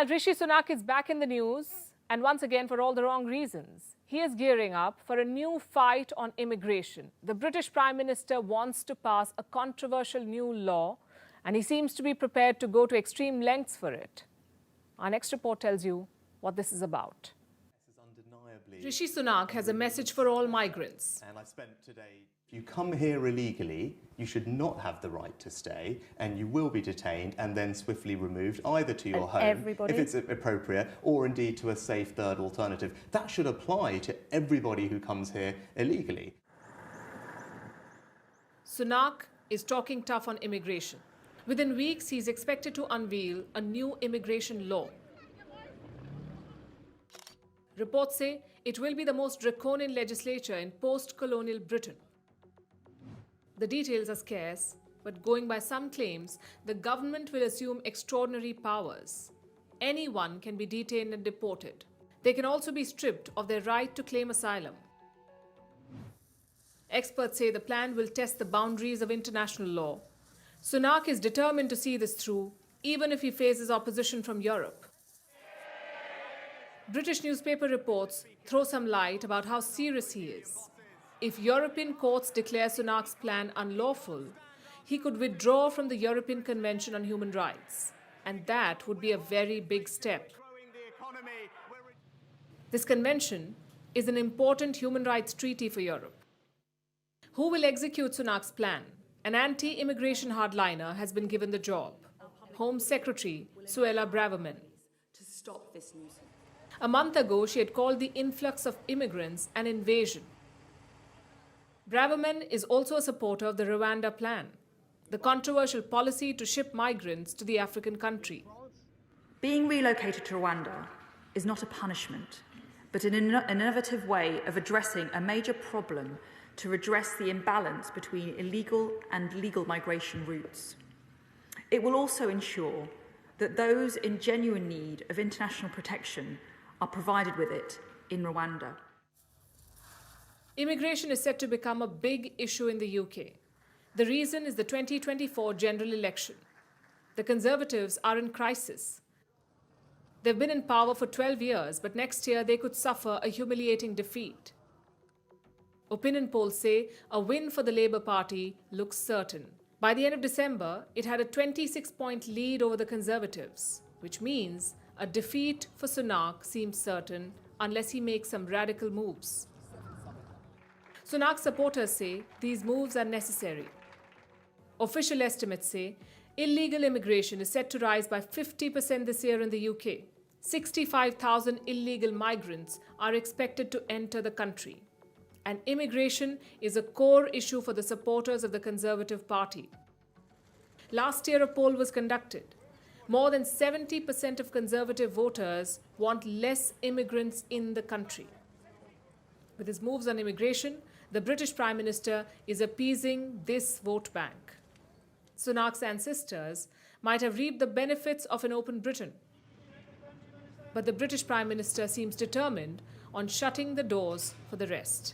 Well, Rishi Sunak is back in the news, and once again for all the wrong reasons. He is gearing up for a new fight on immigration. The British Prime Minister wants to pass a controversial new law, and he seems to be prepared to go to extreme lengths for it. Our next report tells you what this is about. Rishi Sunak has a message for all migrants. And I spent today, if you come here illegally, you should not have the right to stay, and you will be detained and then swiftly removed either to your home, if it's appropriate, or indeed to a safe third alternative. That should apply to everybody who comes here illegally. Sunak is talking tough on immigration. Within weeks, he's expected to unveil a new immigration law. Reports say it will be the most draconian legislature in post-colonial Britain. The details are scarce, but going by some claims, the government will assume extraordinary powers. Anyone can be detained and deported. They can also be stripped of their right to claim asylum. Experts say the plan will test the boundaries of international law. Sunak is determined to see this through, even if he faces opposition from Europe. British newspaper reports throw some light about how serious he is. If European courts declare Sunak's plan unlawful, he could withdraw from the European Convention on Human Rights, and that would be a very big step. This convention is an important human rights treaty for Europe. Who will execute Sunak's plan? An anti-immigration hardliner has been given the job. Home Secretary Suella Braverman. To stop this nuisance. A month ago, she had called the influx of immigrants an invasion. Braverman is also a supporter of the Rwanda plan, the controversial policy to ship migrants to the African country. Being relocated to Rwanda is not a punishment, but an innovative way of addressing a major problem to redress the imbalance between illegal and legal migration routes. It will also ensure that those in genuine need of international protection are provided with it in Rwanda. Immigration is set to become a big issue in the UK. The reason is the 2024 general election. The Conservatives are in crisis. They've been in power for 12 years, but next year they could suffer a humiliating defeat. Opinion polls say a win for the Labour Party looks certain. By the end of December, it had a 26-point lead over the Conservatives, which means a defeat for Sunak seems certain unless he makes some radical moves. Sunak supporters say these moves are necessary. Official estimates say illegal immigration is set to rise by 50% this year in the UK. 65,000 illegal migrants are expected to enter the country. And immigration is a core issue for the supporters of the Conservative Party. Last year, a poll was conducted. More than 70% of Conservative voters want less immigrants in the country. With his moves on immigration, the British Prime Minister is appeasing this vote bank. Sunak's ancestors might have reaped the benefits of an open Britain. But the British Prime Minister seems determined on shutting the doors for the rest.